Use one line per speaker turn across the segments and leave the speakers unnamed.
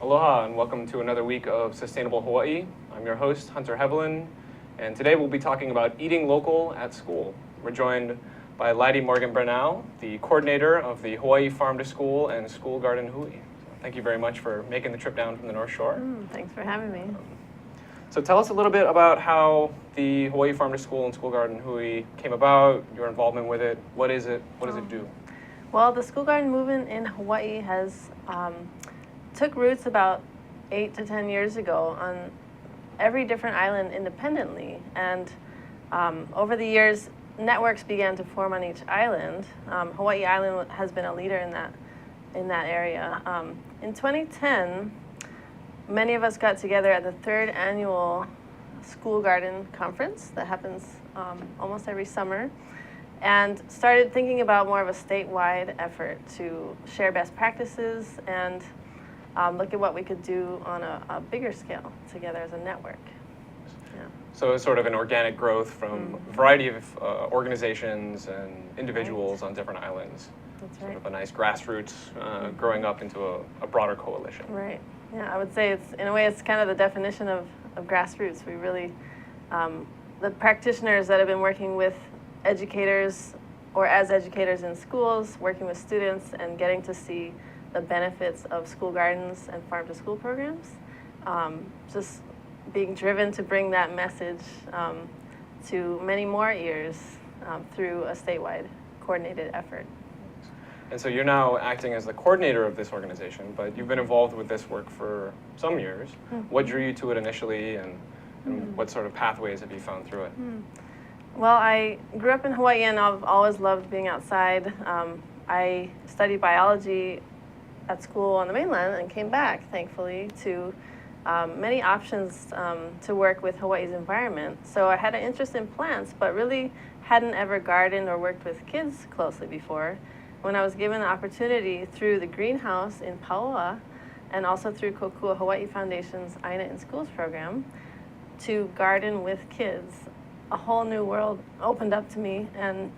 Aloha and welcome to another week of Sustainable Hawaii. I'm your host, Hunter Heaivilin, and today we'll be talking about eating local at school. We're joined by Lydi Morgan Bernal, the coordinator of the Hawaii Farm to School and School Garden Hui. So thank you very much for making the trip down from the North Shore.
Thanks for having me.
So tell us a little bit about how the Hawaii Farm to School and School Garden Hui came about, your involvement with it. What is it? What does it do?
Well, the school garden movement in Hawaii has took roots about 8 to 10 years ago on every different island independently. And over the years, networks began to form on each island. Hawaii Island has been a leader in that area. In 2010, many of us got together at the 3rd annual School Garden Conference that happens almost every summer, and started thinking about more of a statewide effort to share best practices and look at what we could do on a bigger scale together as a network. Yeah.
So it's sort of an organic growth from a variety of organizations and individuals on different islands.
That's
Sort
right.
of a nice grassroots growing up into a broader coalition.
Right. Yeah, I would say it's, in a way, it's kind of the definition of grassroots. We really, the practitioners that have been working with educators or as educators in schools, working with students and getting to see the benefits of school gardens and farm to school programs, just being driven to bring that message to many more ears through a statewide coordinated effort.
And so you're now acting as the coordinator of this organization, but you've been involved with this work for some years. What drew you to it initially, and what sort of pathways have you found through it?
Well, I grew up in Hawaii and I've always loved being outside. I studied biology at school on the mainland and came back, thankfully, to many options to work with Hawaii's environment. So I had an interest in plants, but really hadn't ever gardened or worked with kids closely before. When I was given the opportunity through the greenhouse in Paoa and also through Kokua Hawaii Foundation's Aina in Schools program to garden with kids, a whole new world opened up to me, and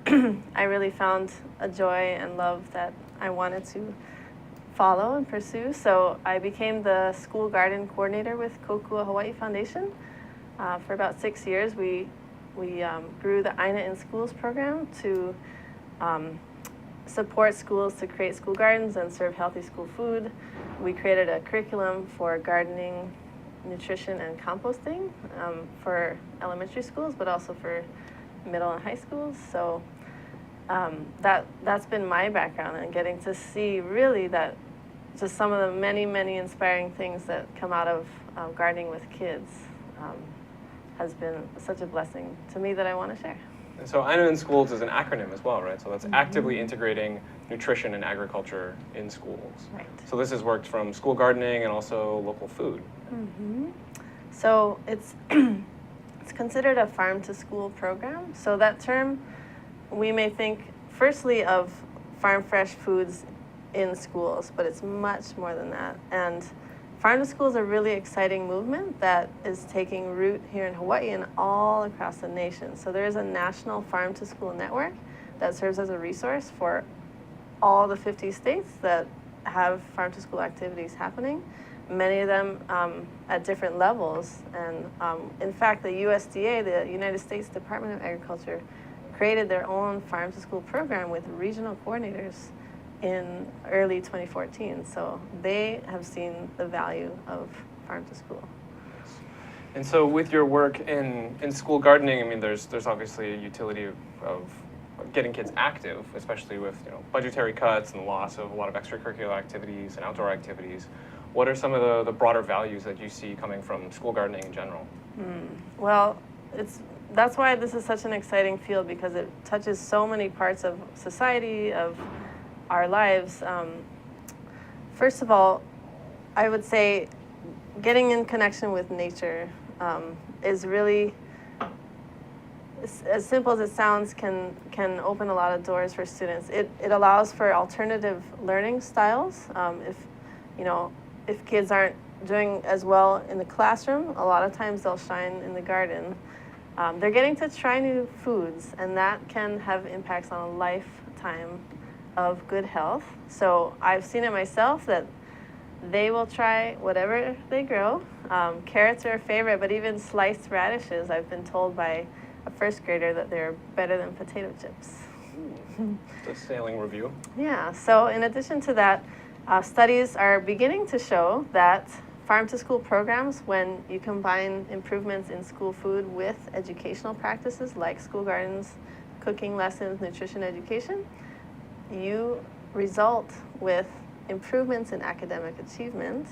I really found a joy and love that I wanted to follow and pursue. So I became the school garden coordinator with Kokua Hawaii Foundation. For about 6 years, we grew the Aina in Schools program to support schools to create school gardens and serve healthy school food. We created a curriculum for gardening, nutrition, and composting for elementary schools, but also for middle and high schools. So that's been my background, and getting to see really that just some of the many, many inspiring things that come out of gardening with kids has been such a blessing to me that I want to share.
And so Aina in Schools is an acronym as well, right? So that's actively integrating nutrition and agriculture in schools.
Right.
So this has worked from school gardening and also local food.
So it's considered a farm to school program. So that term, we may think firstly of farm fresh foods in schools, but it's much more than that. And farm to school is a really exciting movement that is taking root here in Hawaii and all across the nation. So there is a national farm to school network that serves as a resource for all the 50 states that have farm to school activities happening, many of them at different levels. And in fact, the USDA, the United States Department of Agriculture, created their own farm to school program with regional coordinators in early 2014. So they have seen the value of farm to school.
And so with your work in school gardening, I mean, there's obviously a utility of getting kids active, especially with budgetary cuts and the loss of a lot of extracurricular activities and outdoor activities. What are some of the broader values that you see coming from school gardening in general?
Well, that's why this is such an exciting field, because it touches so many parts of society, of our lives. First of all, I would say getting in connection with nature is really, as simple as it sounds, can open a lot of doors for students. It allows for alternative learning styles. If kids aren't doing as well in the classroom, a lot of times they'll shine in the garden. They're getting to try new foods, and that can have impacts on a lifetime of good health. So I've seen it myself that They will try whatever they grow. Carrots are a favorite, but even sliced radishes, I've been told by a first grader that they're better than potato chips.
It's a sailing review.
Yeah, so in addition to that, studies are beginning to show that farm-to-school programs, when you combine improvements in school food with educational practices like school gardens, cooking lessons, nutrition education, you result with improvements in academic achievement,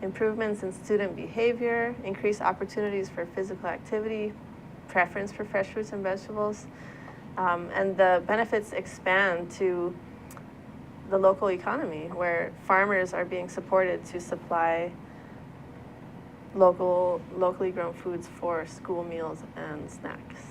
improvements in student behavior, increased opportunities for physical activity, preference for fresh fruits and vegetables, and the benefits expand to the local economy, where farmers are being supported to supply locally grown foods for school meals and snacks.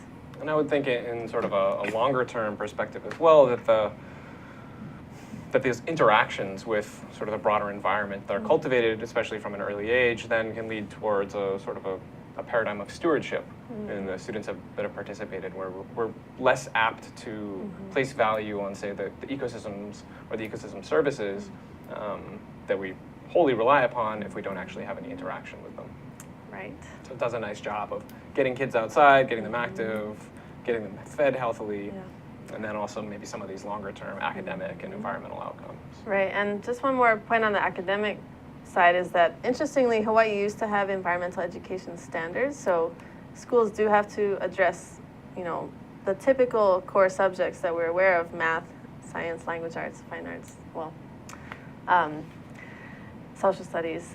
And I would think in sort of a longer term perspective as well, that these interactions with sort of the broader environment that are cultivated, especially from an early age, then can lead towards a sort of a paradigm of stewardship in the students that have participated, where we're less apt to place value on, say, the ecosystems or the ecosystem services that we wholly rely upon if we don't actually have any interaction with them.
Right.
So it does a nice job of getting kids outside, getting them active, getting them fed healthily, and then also maybe some of these longer term academic and environmental outcomes.
Right, and just one more point on the academic side is that, interestingly, Hawaii used to have environmental education standards, so schools do have to address, the typical core subjects that we're aware of: math, science, language arts, fine arts, social studies.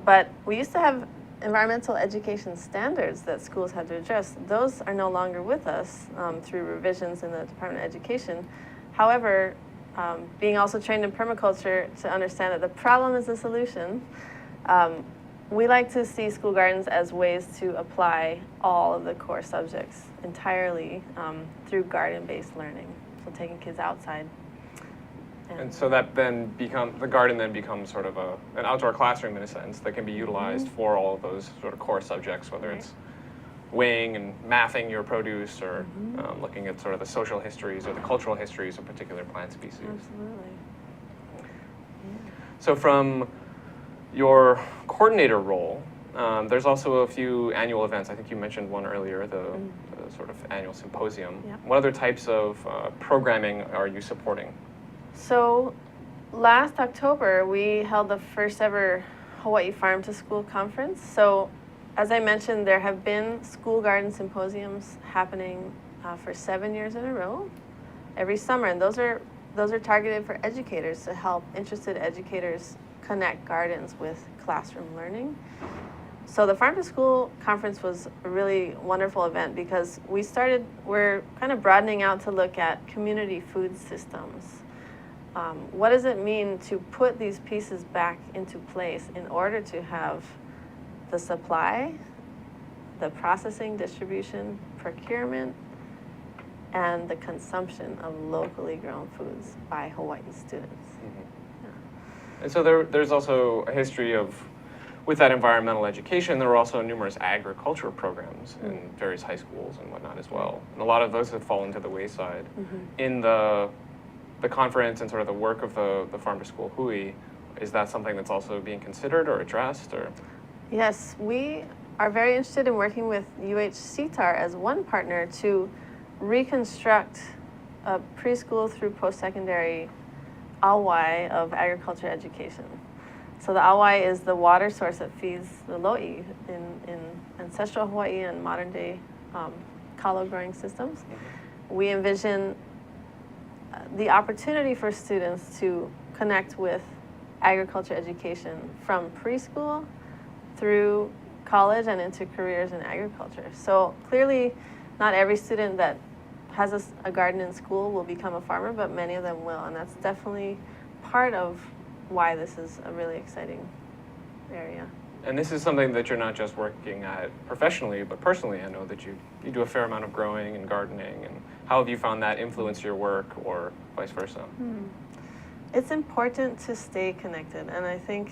But we used to have environmental education standards that schools had to address. Those are no longer with us through revisions in the Department of Education. However, being also trained in permaculture to understand that the problem is the solution, we like to see school gardens as ways to apply all of the core subjects entirely through garden-based learning, so taking kids outside.
And so that then the garden then becomes sort of an outdoor classroom in a sense that can be utilized for all of those sort of core subjects, whether it's weighing and mathing your produce, or looking at sort of the social histories or the cultural histories of particular plant species.
Absolutely.
So from your coordinator role, there's also a few annual events. I think you mentioned one earlier, the sort of annual symposium.
Yep.
What other types of programming are you supporting?
So last October, we held the first ever Hawaii Farm to School conference. So as I mentioned, there have been school garden symposiums happening for 7 years in a row, every summer. And those are targeted for educators, to help interested educators connect gardens with classroom learning. So the Farm to School conference was a really wonderful event because we're kind of broadening out to look at community food systems. What does it mean to put these pieces back into place in order to have the supply, the processing, distribution, procurement, and the consumption of locally grown foods by Hawaii students?
And so there's also a history of, with that environmental education, there were also numerous agriculture programs in various high schools and whatnot as well. And a lot of those have fallen to the wayside. In the conference and sort of the work of the Farm to School Hui, is that something that's also being considered or addressed? Or?
Yes, we are very interested in working with UH-CTAR as one partner to reconstruct a preschool through post-secondary awai of agriculture education. So the awai is the water source that feeds the lo'i in ancestral Hawaii and modern day kalo growing systems. We envision the opportunity for students to connect with agriculture education from preschool through college and into careers in agriculture. So clearly, not every student that has a garden in school will become a farmer, but many of them will, and that's definitely part of why this is a really exciting area.
And this is something that you're not just working at professionally, but personally. I know that you do a fair amount of growing and gardening. And how have you found that influence your work, or vice versa?
It's important to stay connected. And I think,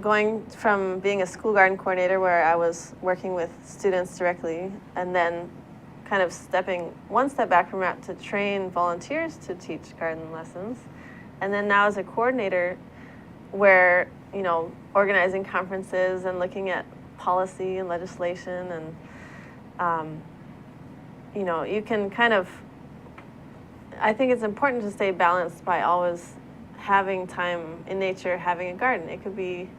going from being a school garden coordinator where I was working with students directly, and then kind of stepping one step back from that to train volunteers to teach garden lessons, And then now as a coordinator, where, organizing conferences and looking at policy and legislation and, you can kind of, I think it's important to stay balanced by always having time in nature, having a garden. It could be,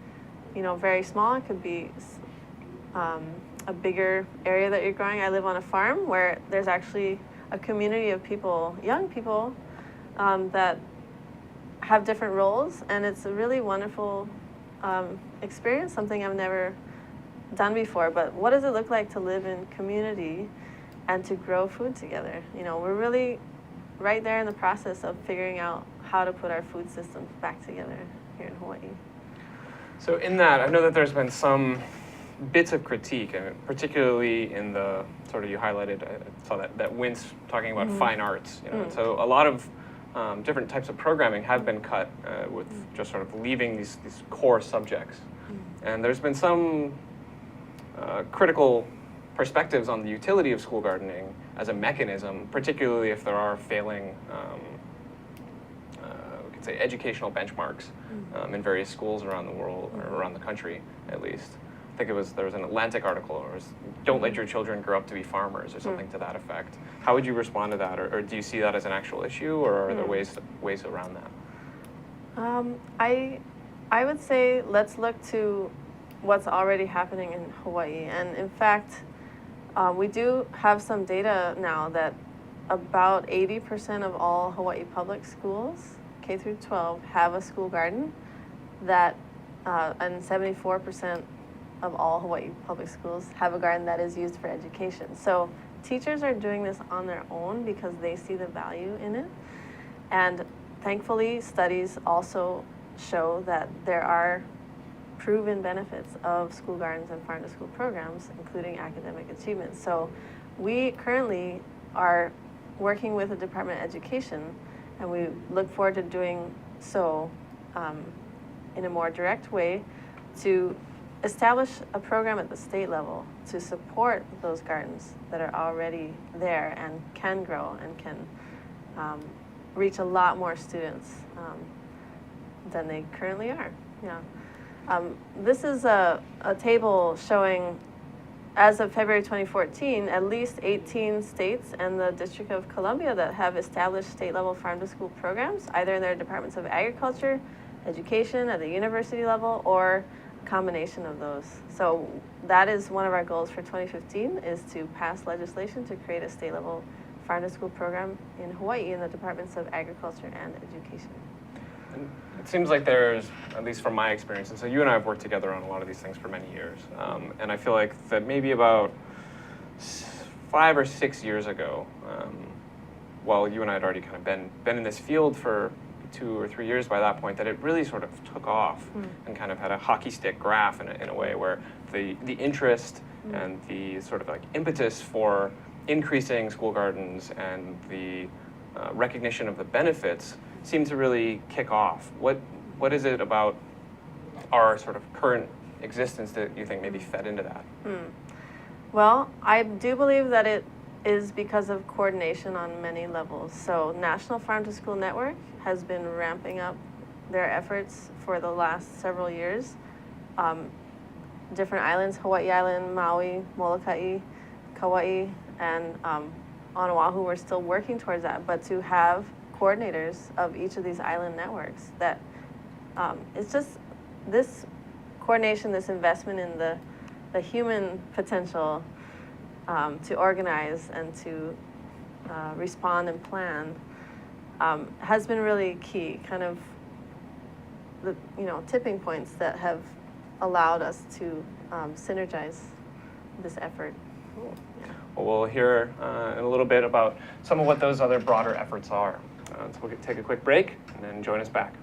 very small. It could be a bigger area that you're growing. I live on a farm where there's actually a community of people, young people, that have different roles, and it's a really wonderful experience, something I've never done before. But what does it look like to live in community and to grow food together? We're really right there in the process of figuring out how to put our food systems back together here in Hawaii.
So in that, I know that there's been some bits of critique, and particularly in the sort of, you highlighted, I saw that Wince talking about fine arts, and so a lot of different types of programming have been cut with just sort of leaving these core subjects. And there's been some critical perspectives on the utility of school gardening as a mechanism, particularly if there are failing, we could say, educational benchmarks in various schools around the world, or around the country at least. I think there was an Atlantic article, or don't let your children grow up to be farmers, or something to that effect. How would you respond to that, or do you see that as an actual issue, or are there ways around that?
I would say let's look to what's already happening in Hawaii. And in fact, we do have some data now that about 80% of all Hawaii public schools, K through 12, have a school garden, and 74% of all Hawaii public schools have a garden that is used for education. So teachers are doing this on their own because they see the value in it. And thankfully, studies also show that there are proven benefits of school gardens and farm-to-school programs, including academic achievement. So we currently are working with the Department of Education, and we look forward to doing so in a more direct way to establish a program at the state level to support those gardens that are already there and can grow and can reach a lot more students than they currently are. Yeah. This is a table showing, as of February 2014, at least 18 states and the District of Columbia that have established state-level farm-to-school programs, either in their departments of agriculture, education, at the university level, or combination of those. So that is one of our goals for 2015, is to pass legislation to create a state-level farm-to-school program in Hawaii in the departments of agriculture and education.
And it seems like there's, at least from my experience, and so you and I have worked together on a lot of these things for many years, and I feel like that maybe about 5 or 6 years ago, while you and I had already kind of been in this field for 2 or 3 years by that point, that it really sort of took off and kind of had a hockey stick graph in a way, where the interest and the sort of like impetus for increasing school gardens and the recognition of the benefits seemed to really kick off. What is it about our sort of current existence that you think maybe fed into that?
Well, I do believe that it is because of coordination on many levels. So National Farm to School Network has been ramping up their efforts for the last several years. Different islands, Hawaii Island, Maui, Molokai, Kauai, and on Oahu, we're still working towards that, but to have coordinators of each of these island networks, that it's just this coordination, this investment in the human potential to organize and to respond and plan has been really key, kind of the tipping points that have allowed us to synergize this effort.
Cool. Yeah. Well, we'll hear in a little bit about some of what those other broader efforts are. So we'll take a quick break and then join us back.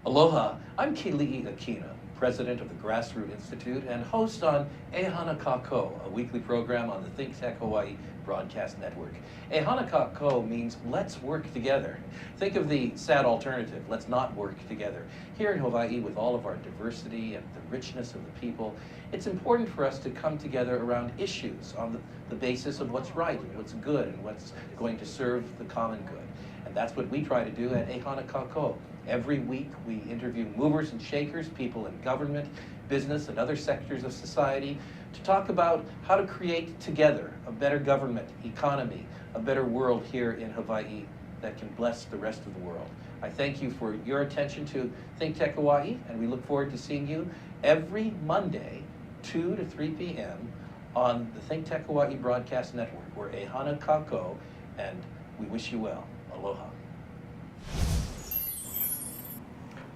Aloha, I'm Keli'i Akina, president of the Grassroot Institute and host on Ehana Kako, a weekly program on the ThinkTech Hawaii broadcast network. Ehana Kako means let's work together. Think of the sad alternative, let's not work together. Here in Hawaii, with all of our diversity and the richness of the people, it's important for us to come together around issues on the basis of what's right and what's good and what's going to serve the common good. And that's what we try to do at Ehana Kako. Every week we interview movers and shakers, people in government, business, and other sectors of society to talk about how to create together a better government, economy, a better world here in Hawaii that can bless the rest of the world. I thank you for your attention to ThinkTech Hawaii, and we look forward to seeing you every Monday, 2 to 3 p.m. on the ThinkTech Hawaii Broadcast Network. We're Ehana Kako, and we wish you well. Aloha.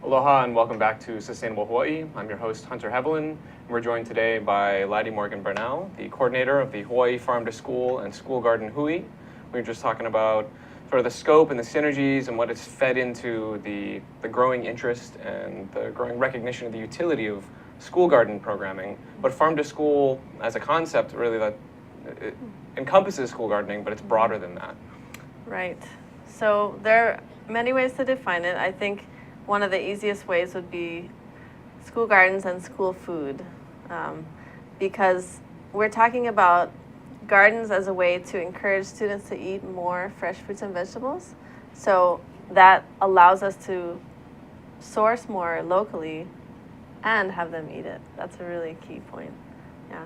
Aloha and welcome back to Sustainable Hawaii. I'm your host, Hunter Heaivilin, and we're joined today by Lydi Morgan Bernal, the coordinator of the Hawaii Farm to School and School Garden Hui. We were just talking about sort of the scope and the synergies and what it's fed into the growing interest and the growing recognition of the utility of school garden programming. But farm to school as a concept, really, that it encompasses school gardening, but it's broader than that.
Right. So there are many ways to define it. I think one of the easiest ways would be school gardens and school food, because we're talking about gardens as a way to encourage students to eat more fresh fruits and vegetables. So that allows us to source more locally and have them eat it. That's a really key point. Yeah.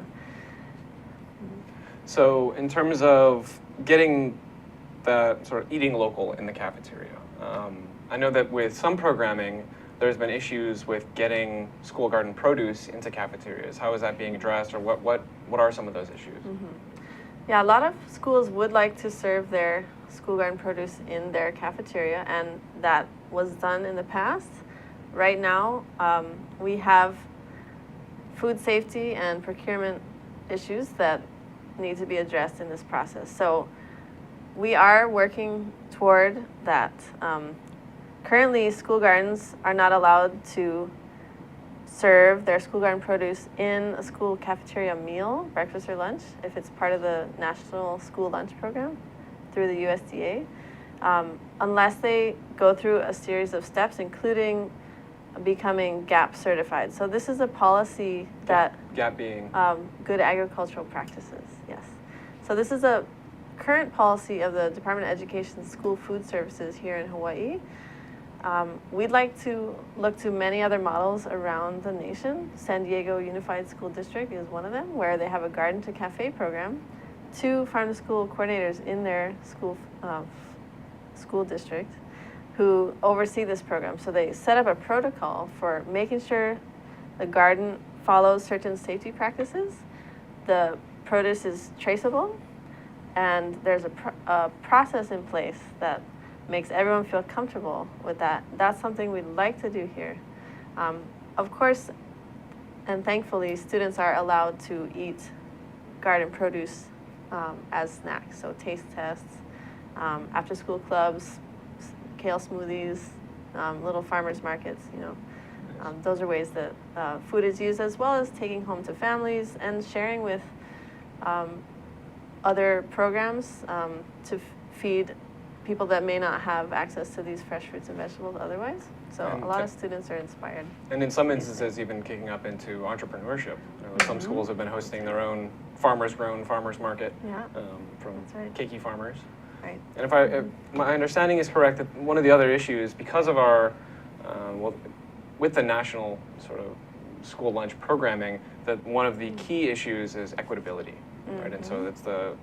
So in terms of getting that sort of eating local in the cafeteria, I know that with some programming, there's been issues with getting school garden produce into cafeterias. How is that being addressed, or what are some of those issues?
Mm-hmm. Yeah, a lot of schools would like to serve their school garden produce in their cafeteria, and that was done in the past. Right now, we have food safety and procurement issues that need to be addressed in this process. So we are working toward that. Currently, school gardens are not allowed to serve their school garden produce in a school cafeteria meal, breakfast or lunch, if it's part of the National School Lunch Program through the USDA, unless they go through a series of steps, including becoming GAP certified. So this is a policy that
GAP being
good agricultural practices. Yes. So this is a current policy of the Department of Education's School Food Services here in Hawaii. We'd like to look to many other models around the nation. San Diego Unified School District is one of them, where they have a garden to cafe program, 2 farm to school coordinators in their school district who oversee this program. So they set up a protocol for making sure the garden follows certain safety practices, the produce is traceable, and there's a process in place that makes everyone feel comfortable with that. That's something we'd like to do here. Of course, and thankfully, students are allowed to eat garden produce as snacks, so taste tests, after school clubs, kale smoothies, little farmers markets, those are ways that food is used, as well as taking home to families and sharing with other programs to feed people that may not have access to these fresh fruits and vegetables otherwise. So a lot of students are inspired.
And in some instances, even kicking up into entrepreneurship. Some schools have been hosting their own farmers-grown farmers market from keiki farmers.
Right.
And if my understanding is correct, that one of the other issues, because of our, with the national sort of school lunch programming, that one of the key issues is equitability, right? And so it's the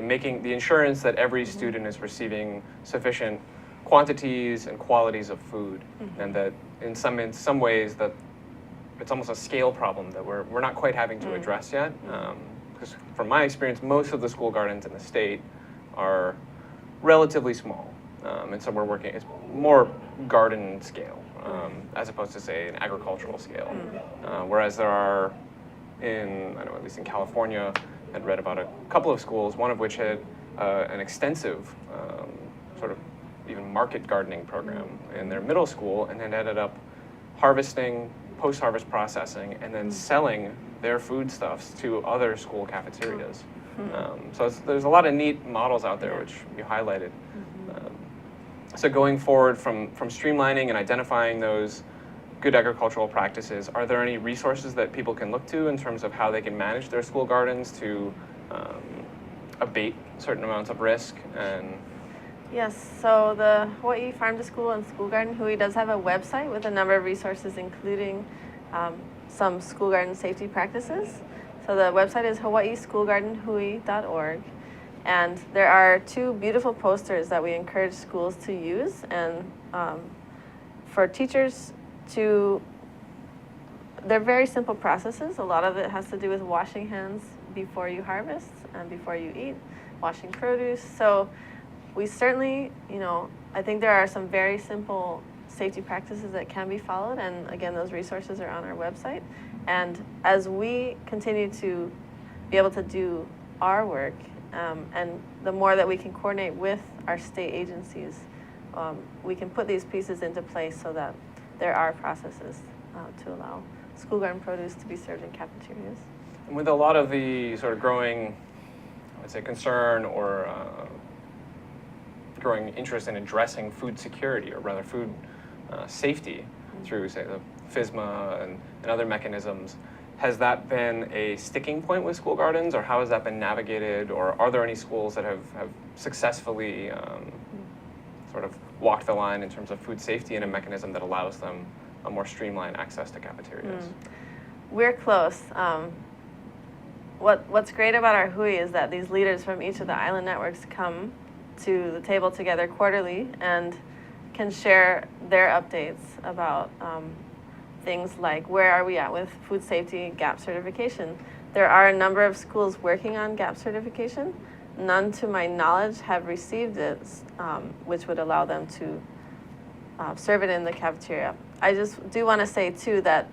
making the insurance that every student is receiving sufficient quantities and qualities of food, and that in some ways that it's almost a scale problem that we're not quite having to address yet. Because from my experience, most of the school gardens in the state are relatively small, and so we're working, it's more garden scale as opposed to, say, an agricultural scale. Whereas there are, at least in California, I'd read about a couple of schools, one of which had an extensive sort of even market gardening program in their middle school, and then ended up harvesting, post-harvest processing, and then selling their foodstuffs to other school cafeterias. So there's a lot of neat models out there, which you highlighted. So going forward from streamlining and identifying those good agricultural practices, are there any resources that people can look to in terms of how they can manage their school gardens to abate certain amounts of risk? And
Yes, so the Hawaii Farm to School and School Garden Hui does have a website with a number of resources, including some school garden safety practices. So the website is hawaiischoolgardenhui.org. And there are 2 beautiful posters that we encourage schools to use, and for teachers to, they're very simple processes. A lot of it has to do with washing hands before you harvest and before you eat, washing produce. So we certainly, I think there are some very simple safety practices that can be followed, and again, those resources are on our website. And as we continue to be able to do our work, and the more that we can coordinate with our state agencies, we can put these pieces into place so that there are processes to allow school garden produce to be served in cafeterias.
And with a lot of the sort of growing, I would say, concern or growing interest in addressing food security, or rather food safety, through, say, the FSMA and other mechanisms, has that been a sticking point with school gardens, or how has that been navigated, or are there any schools that have successfully sort of walked the line in terms of food safety and a mechanism that allows them a more streamlined access to cafeterias?
We're close. What's great about our Hui is that these leaders from each of the island networks come to the table together quarterly and can share their updates about things like where are we at with food safety GAP certification. There are a number of schools working on GAP certification. None, to my knowledge, have received it, which would allow them to serve it in the cafeteria. I just do want to say, too, that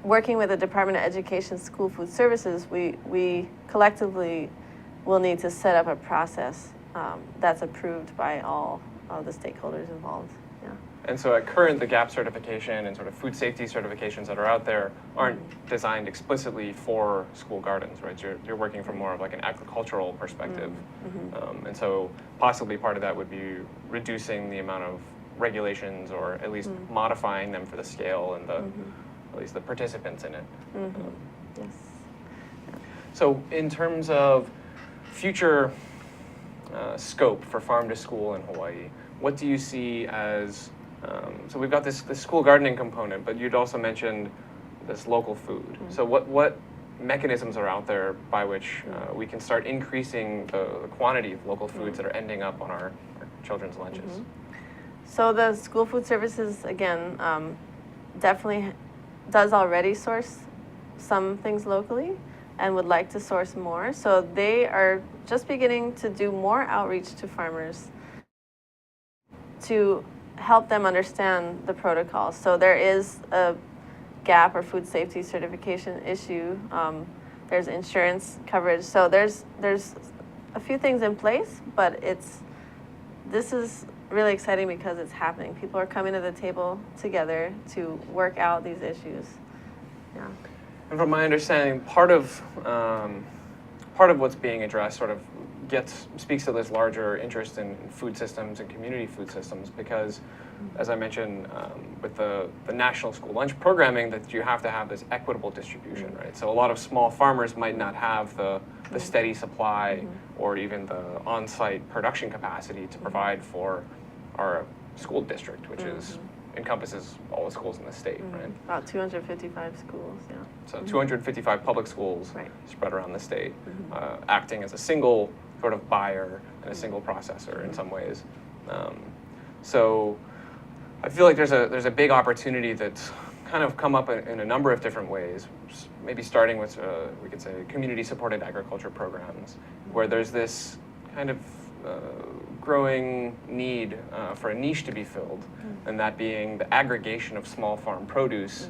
working with the Department of Education School Food Services, we collectively will need to set up a process that's approved by all of the stakeholders involved. Yeah.
And so at current, the GAP certification and sort of food safety certifications that are out there aren't designed explicitly for school gardens, right? You're working from more of like an agricultural perspective. And so possibly part of that would be reducing the amount of regulations, or at least modifying them for the scale and the at least the participants in it.
Yes.
So in terms of future scope for farm to school in Hawaii, what do you see as, so we've got this school gardening component, but you'd also mentioned this local food. So what mechanisms are out there by which we can start increasing the quantity of local foods that are ending up on our children's lunches?
So the School Food Services, again, definitely does already source some things locally and would like to source more. So they are just beginning to do more outreach to farmers to help them understand the protocols. So there is a GAP or food safety certification issue. There's insurance coverage. So there's a few things in place, but this is really exciting because it's happening. People are coming to the table together to work out these issues. Yeah.
And from my understanding, part of what's being addressed sort of speaks to this larger interest in food systems and community food systems, because, as I mentioned, with the national school lunch programming, that you have to have this equitable distribution, right? So a lot of small farmers might not have the steady supply or even the on-site production capacity to provide for our school district, which encompasses all the schools in the state, right?
About 255 schools, yeah.
So 255 public schools
Right.
spread around the state, acting as a single sort of buyer and a single processor in some ways. So I feel like there's a big opportunity that's kind of come up in a number of different ways, maybe starting with, we could say, community-supported agriculture programs, where there's this kind of growing need for a niche to be filled, and that being the aggregation of small farm produce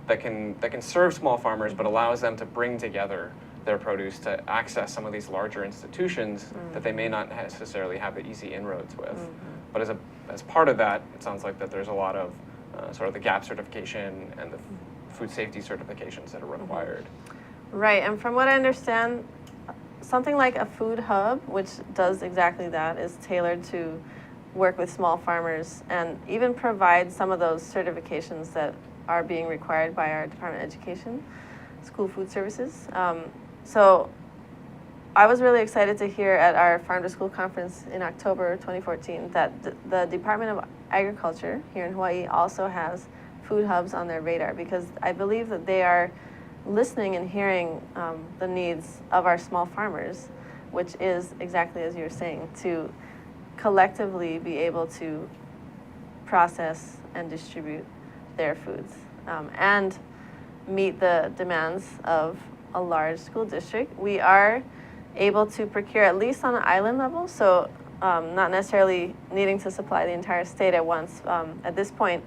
that can serve small farmers, but allows them to bring together their produce to access some of these larger institutions that they may not necessarily have the easy inroads with. But as part of that, it sounds like that there's a lot of sort of the GAP certification and the food safety certifications that are required.
Right, and from what I understand, something like a food hub, which does exactly that, is tailored to work with small farmers and even provide some of those certifications that are being required by our Department of Education, School Food Services. So I was really excited to hear at our Farm to School conference in October 2014 that the Department of Agriculture here in Hawaii also has food hubs on their radar, because I believe that they are listening and hearing the needs of our small farmers, which is exactly as you're saying, to collectively be able to process and distribute their foods and meet the demands of a large school district. We are able to procure at least on an island level, so not necessarily needing to supply the entire state at once. At this point,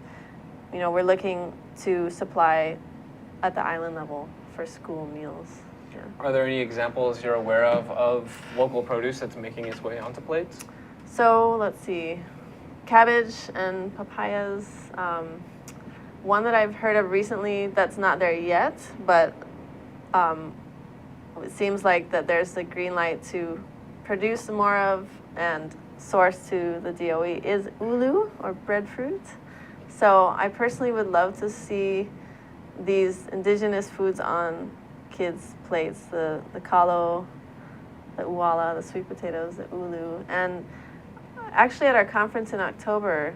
we're looking to supply at the island level for school meals. Yeah.
Are there any examples you're aware of local produce that's making its way onto plates?
So let's see, cabbage and papayas. One that I've heard of recently that's not there yet, but it seems like that there's the green light to produce more of and source to the DOE is ulu, or breadfruit. So I personally would love to see these indigenous foods on kids' plates, the kalo, the uala, the sweet potatoes, the ulu. And actually at our conference in October,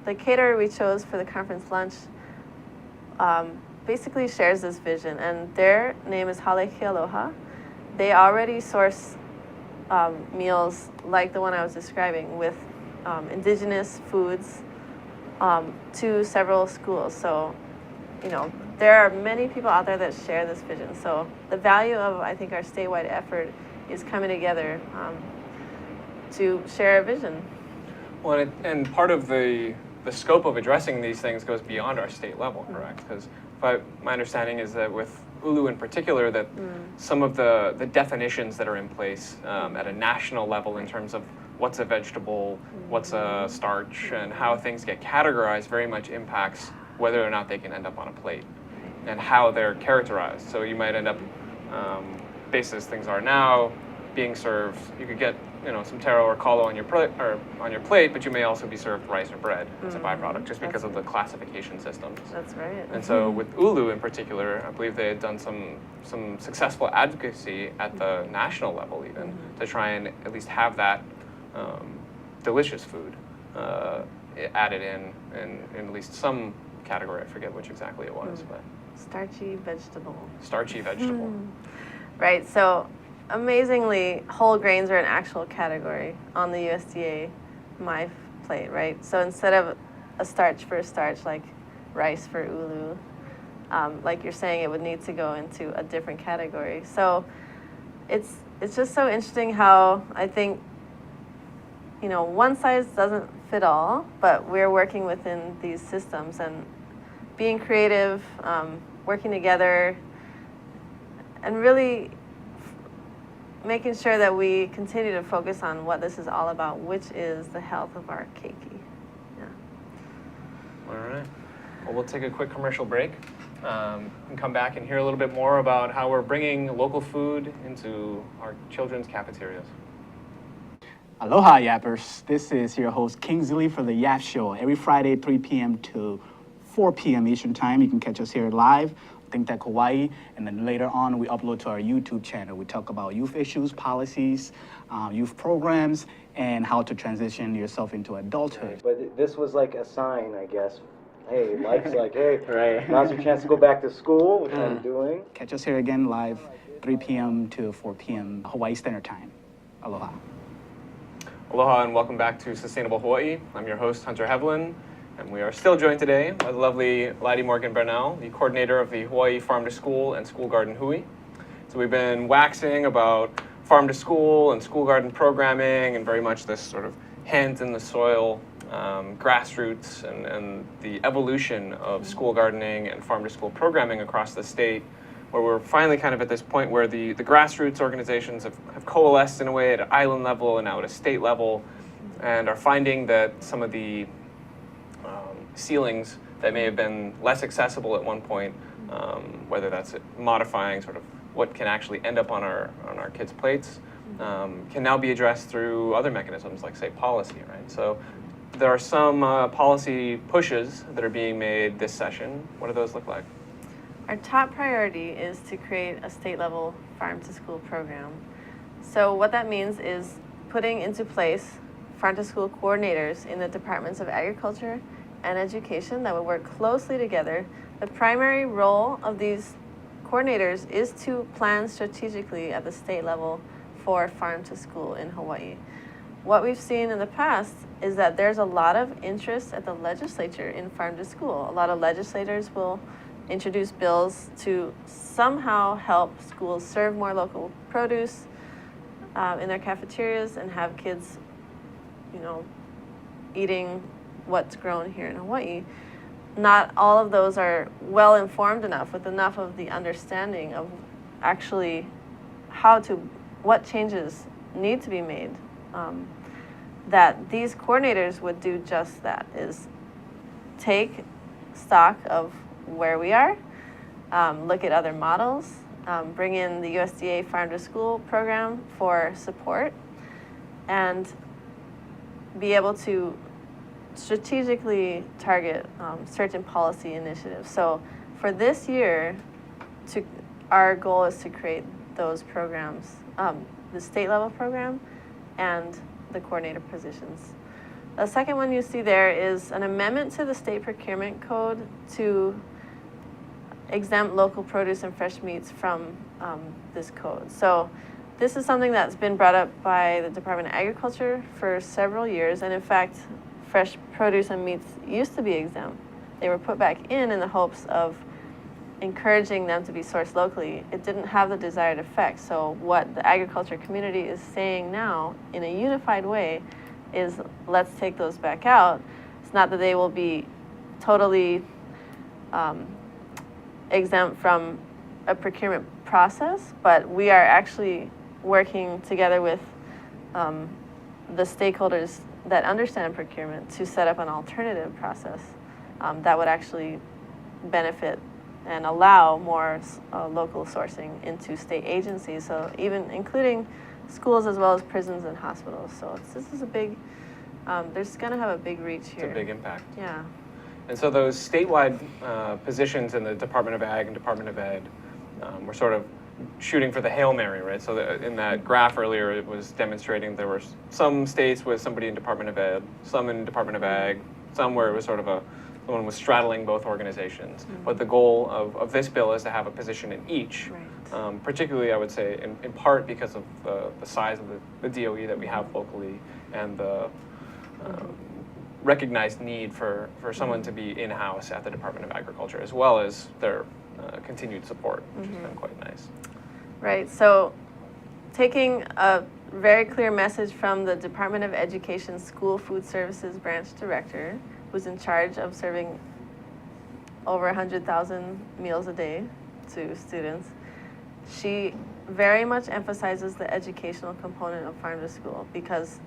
the caterer we chose for the conference lunch basically shares this vision, and their name is Hale Kealoha. They already source meals like the one I was describing with indigenous foods to several schools. So, there are many people out there that share this vision. So the value of, I think, our statewide effort is coming together to share a vision.
Well, and part of the scope of addressing these things goes beyond our state level, correct? Because my understanding is that with ulu in particular, that some of the definitions that are in place at a national level in terms of what's a vegetable, what's a starch, and how things get categorized very much impacts whether or not they can end up on a plate and how they're characterized. So you might end up, based as things are now, being served, you could get some taro or kalo on your plate, but you may also be served rice or bread as a byproduct, just because of the classification systems.
That's right.
And so with ulu in particular, I believe they had done some successful advocacy at the national level even to try and at least have that delicious food added in at least some category. I forget which exactly it was, but
starchy vegetable.
Starchy vegetable.
Right. So amazingly, whole grains are an actual category on the USDA My Plate, right? So instead of a starch for a starch, like rice for ulu, like you're saying, it would need to go into a different category. So it's just so interesting how I think, one size doesn't fit all, but we're working within these systems and being creative, working together, and really making sure that we continue to focus on what this is all about, which is the health of our keiki. Yeah.
All right. Well, we'll take a quick commercial break and come back and hear a little bit more about how we're bringing local food into our children's cafeterias.
Aloha, Yappers. This is your host, Kingsley, for the Yap Show. Every Friday, 3 p.m. to 4 p.m. Eastern Time. You can catch us here live, ThinkTech Hawaii, and then later on we upload to our YouTube channel. We talk about youth issues, policies, youth programs, and how to transition yourself into adulthood.
But this was like a sign, I guess. Hey, life's like, hey, right. Now's your chance to go back to school, which I'm doing.
Catch us here again live, 3 p.m. to 4 p.m. Hawaii Standard Time. Aloha.
Aloha and welcome back to Sustainable Hawaii. I'm your host, Hunter Heaivilin, and we are still joined today by the lovely Lydi Morgan Bernal, the coordinator of the Hawaii Farm to School and School Garden Hui. So we've been waxing about farm to school and school garden programming and very much this sort of hands in the soil, grassroots and the evolution of school gardening and farm to school programming across the state, where we're finally kind of at this point where the grassroots organizations have coalesced in a way at an island level and now at a state level, and are finding that some of the ceilings that may have been less accessible at one point, whether that's modifying sort of what can actually end up on our kids' plates, can now be addressed through other mechanisms like, say, policy, right? So there are some policy pushes that are being made this session. What do those look like?
Our top priority is to create a state-level farm-to-school program. So what that means is putting into place farm-to-school coordinators in the departments of agriculture and education that would work closely together. The primary role of these coordinators is to plan strategically at the state level for farm-to-school in Hawaii. What we've seen in the past is that there's a lot of interest at the legislature in farm-to-school. A lot of legislators will introduce bills to somehow help schools serve more local produce in their cafeterias and have kids, eating what's grown here in Hawaii. Not all of those are well informed enough with enough of the understanding of actually what changes need to be made. That these coordinators would do just that, is take stock of where we are, look at other models, bring in the USDA Farm to School program for support, and be able to strategically target certain policy initiatives. So for this year, our goal is to create those programs, the state level program and the coordinator positions. The second one you see there is an amendment to the state procurement code to exempt local produce and fresh meats from this code. So this is something that's been brought up by the Department of Agriculture for several years, and in fact, fresh produce and meats used to be exempt. They were put back in the hopes of encouraging them to be sourced locally. It didn't have the desired effect. So what the agriculture community is saying now in a unified way is, let's take those back out. It's not that they will be totally exempt from a procurement process, but we are actually working together with the stakeholders that understand procurement to set up an alternative process that would actually benefit and allow more local sourcing into state agencies, so even including schools as well as prisons and hospitals. So this is a big, there's going to have a big reach here.
It's a big impact.
Yeah.
And so those statewide positions in the Department of Ag and Department of Ed, we're sort of shooting for the Hail Mary, right? So in that graph earlier, it was demonstrating there were some states with somebody in Department of Ed, some in Department of Ag, some where it was sort of someone was straddling both organizations. Mm-hmm. But the goal of this bill is to have a position in each, right. Particularly I would say in part because of the size of the DOE that we have locally and the recognized need for someone to be in-house at the Department of Agriculture, as well as their continued support, which has been quite nice.
Right, so taking a very clear message from the Department of Education School Food Services Branch Director, who's in charge of serving over 100,000 meals a day to students. She very much emphasizes the educational component of farm to school because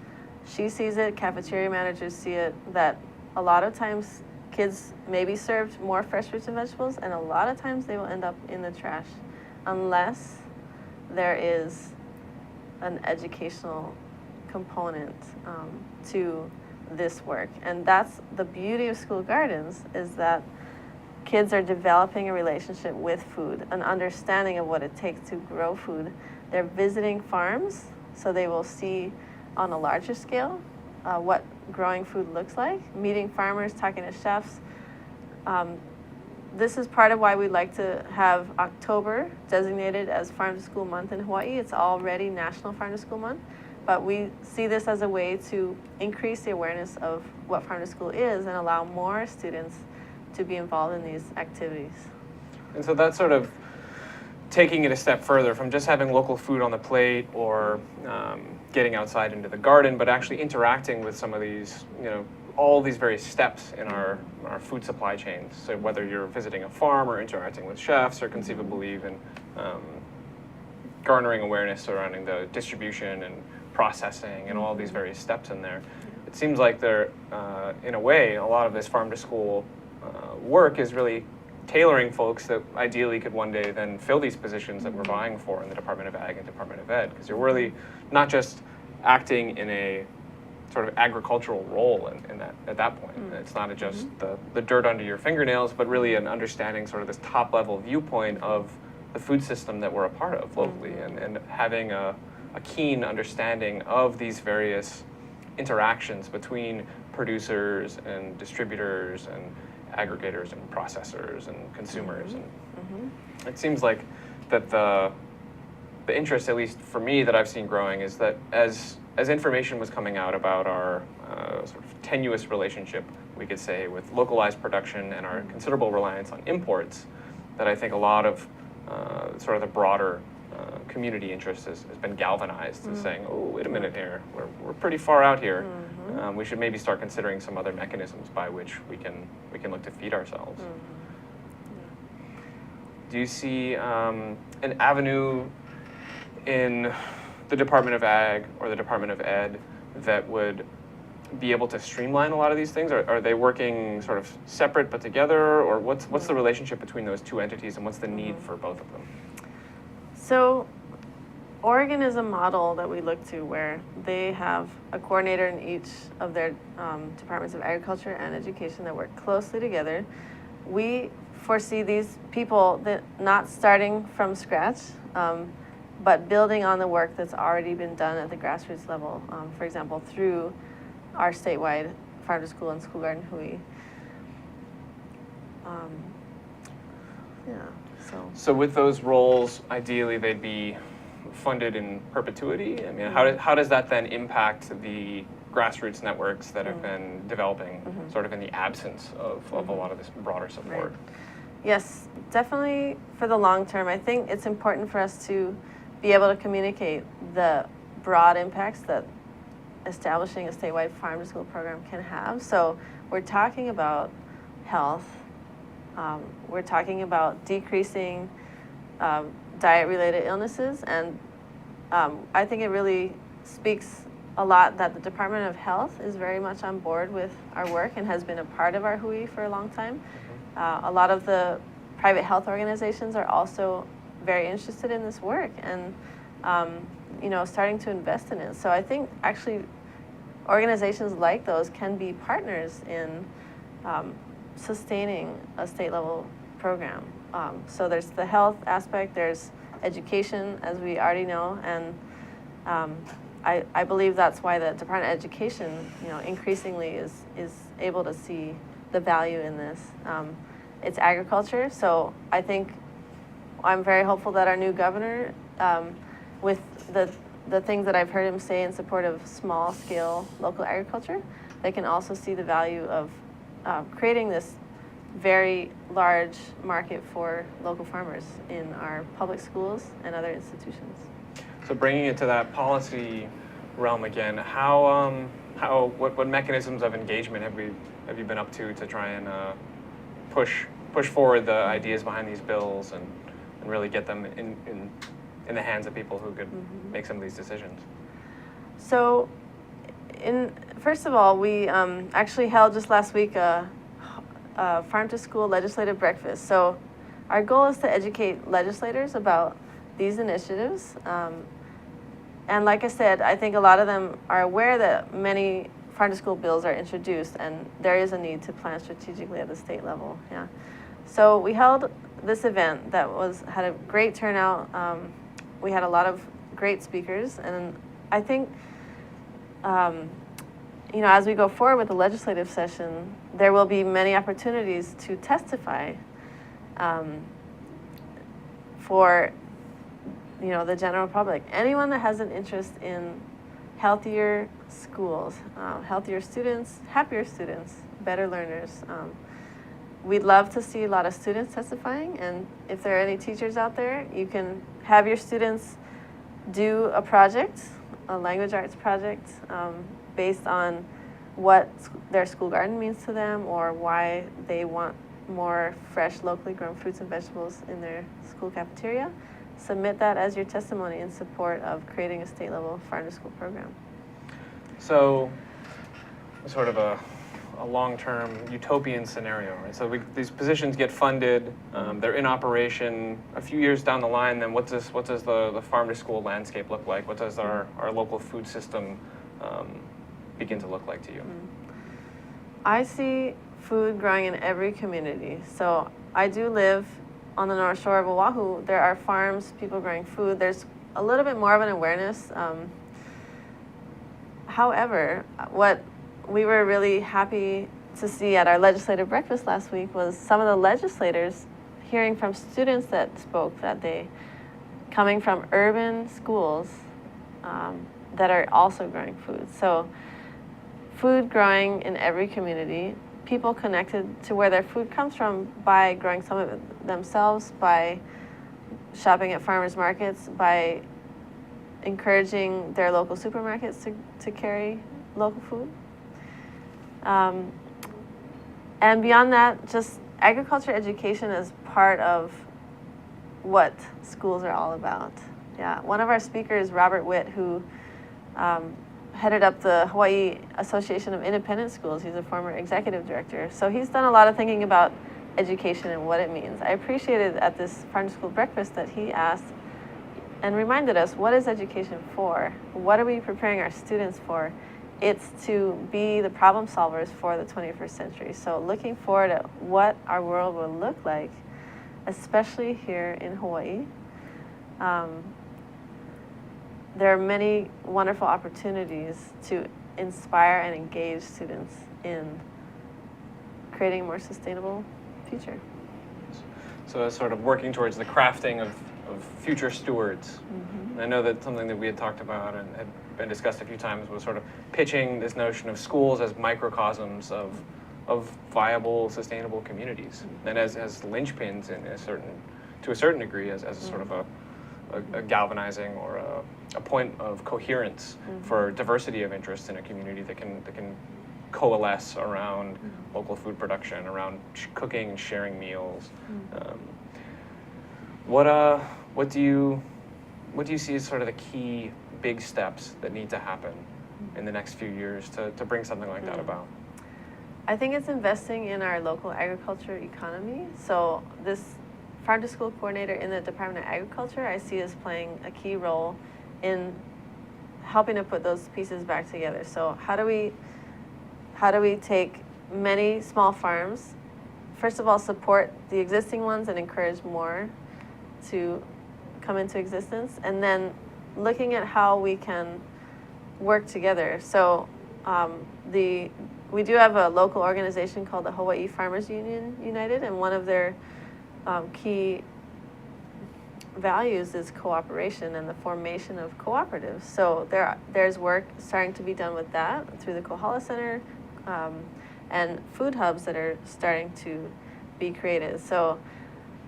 she sees it, cafeteria managers see it, that a lot of times kids may be served more fresh fruits and vegetables, and a lot of times they will end up in the trash unless there is an educational component to this work. And that's the beauty of school gardens, is that kids are developing a relationship with food, an understanding of what it takes to grow food. They're visiting farms, so they will see on a larger scale what growing food looks like, meeting farmers, talking to chefs. This is part of why we'd like to have October designated as Farm to School Month in Hawaii. It's already National Farm to School Month, but we see this as a way to increase the awareness of what Farm to School is and allow more students to be involved in these activities.
And so that's sort of taking it a step further from just having local food on the plate or getting outside into the garden, but actually interacting with some of these, all these various steps in our food supply chains. So whether you're visiting a farm or interacting with chefs or conceivably even garnering awareness surrounding the distribution and processing and all these various steps in there. It seems like there, in a way, a lot of this farm to school work is really tailoring folks that ideally could one day then fill these positions that we're vying for in the Department of Ag and Department of Ed, because you're really not just acting in a sort of agricultural role at that point. It's not just the dirt under your fingernails, but really an understanding sort of this top level viewpoint of the food system that we're a part of locally, and having a a keen understanding of these various interactions between producers and distributors and aggregators and processors and consumers. And it seems like that the interest, at least for me, that I've seen growing is that as information was coming out about our sort of tenuous relationship, we could say, with localized production and our considerable reliance on imports, that I think a lot of sort of the broader community interest has been galvanized to saying, oh, wait a minute here, we're pretty far out here. We should maybe start considering some other mechanisms by which we can look to feed ourselves. Do you see an avenue in the Department of Ag or the Department of Ed that would be able to streamline a lot of these things? Are they working sort of separate but together, or what's the relationship between those two entities, and what's the need for both of them?
So Oregon is a model that we look to where they have a coordinator in each of their departments of agriculture and education that work closely together. We foresee these people that not starting from scratch, but building on the work that's already been done at the grassroots level, for example, through our statewide Farm to School and School Garden Hui.
So with those roles, ideally they'd be funded in perpetuity. I mean, how does that then impact the grassroots networks that have been developing sort of in the absence of a lot of this broader support?
Right. Yes, definitely for the long term. I think it's important for us to be able to communicate the broad impacts that establishing a statewide farm to school program can have. So we're talking about health, we're talking about decreasing diet-related illnesses, and I think it really speaks a lot that the Department of Health is very much on board with our work and has been a part of our Hui for a long time. A lot of the private health organizations are also very interested in this work and starting to invest in it. So I think actually organizations like those can be partners in sustaining a state level program. So there's the health aspect, there's education, as we already know, and I believe that's why the Department of Education, increasingly is able to see the value in this. It's agriculture, so I think I'm very hopeful that our new governor, with the things that I've heard him say in support of small-scale local agriculture, they can also see the value of creating this very large market for local farmers in our public schools and other institutions.
So bringing it to that policy realm again, what mechanisms of engagement have you been up to try and push forward the ideas behind these bills and really get them in the hands of people who could make some of these decisions?
So, first of all, we actually held just last week a farm to school legislative breakfast. So our goal is to educate legislators about these initiatives. And like I said, I think a lot of them are aware that many farm to school bills are introduced, and there is a need to plan strategically at the state level. Yeah. So we held this event that had a great turnout. We had a lot of great speakers, and I think as we go forward with the legislative session, there will be many opportunities to testify for the general public. Anyone that has an interest in healthier schools, healthier students, happier students, better learners. We'd love to see a lot of students testifying, and if there are any teachers out there, you can have your students do a project, a language arts project, based on what their school garden means to them or why they want more fresh, locally grown fruits and vegetables in their school cafeteria. Submit that as your testimony in support of creating a state-level farm-to-school program.
So, sort of a long-term utopian scenario, right? So these positions get funded, they're in operation. A few years down the line, then what does the farm-to-school landscape look like? What does our local food system begin to look like to you?
I see food growing in every community. So I do live on the North Shore of Oahu. There are farms, people growing food. There's a little bit more of an awareness. However, what we were really happy to see at our legislative breakfast last week was some of the legislators hearing from students that spoke that they, coming from urban schools that are also growing food. So food growing in every community, people connected to where their food comes from by growing some of it themselves, by shopping at farmers markets, by encouraging their local supermarkets to carry local food. And beyond that, just agriculture education is part of what schools are all about. Yeah, one of our speakers, Robert Witt, who headed up the Hawaii Association of Independent Schools. He's a former executive director. So he's done a lot of thinking about education and what it means. I appreciated at this farm to school breakfast that he asked and reminded us, what is education for? What are we preparing our students for? It's to be the problem solvers for the 21st century. So looking forward at what our world will look like, especially here in Hawaii. There are many wonderful opportunities to inspire and engage students in creating a more sustainable future.
So it's sort of working towards the crafting of future stewards.
Mm-hmm.
And I know that something that we had talked about and had been discussed a few times was sort of pitching this notion of schools as microcosms of viable, sustainable communities, and as linchpins to a certain degree, as a sort of a galvanizing or a point of coherence for diversity of interest in a community that can coalesce around local food production, around cooking and sharing meals. What do you see as sort of the key big steps that need to happen in the next few years to bring something like that about?
I think it's investing in our local agriculture economy. So this farm to school coordinator in the Department of Agriculture, I see as playing a key role in helping to put those pieces back together. So how do we take many small farms, first of all, support the existing ones and encourage more to come into existence, and then looking at how we can work together. So we do have a local organization called the Hawaii Farmers Union United, and one of their key values is cooperation and the formation of cooperatives. So there's work starting to be done with that through the Kohala Center and food hubs that are starting to be created. So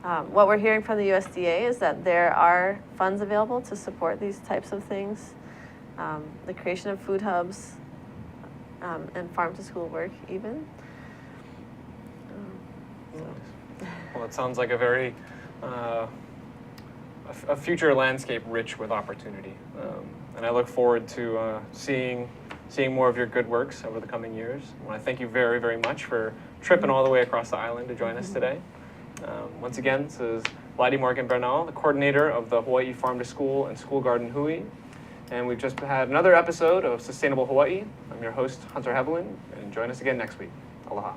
what we're hearing from the USDA is that there are funds available to support these types of things, the creation of food hubs and farm to school work even.
Well, it sounds like a very a future landscape rich with opportunity, and I look forward to seeing more of your good works over the coming years. I want to thank you very, very much for tripping all the way across the island to join us today. Once again, this is Lydi Morgan Bernal, the coordinator of the Hawaii Farm to School and School Garden Hui, and we've just had another episode of Sustainable Hawaii. I'm your host, Hunter Heaivilin, and join us again next week. Aloha.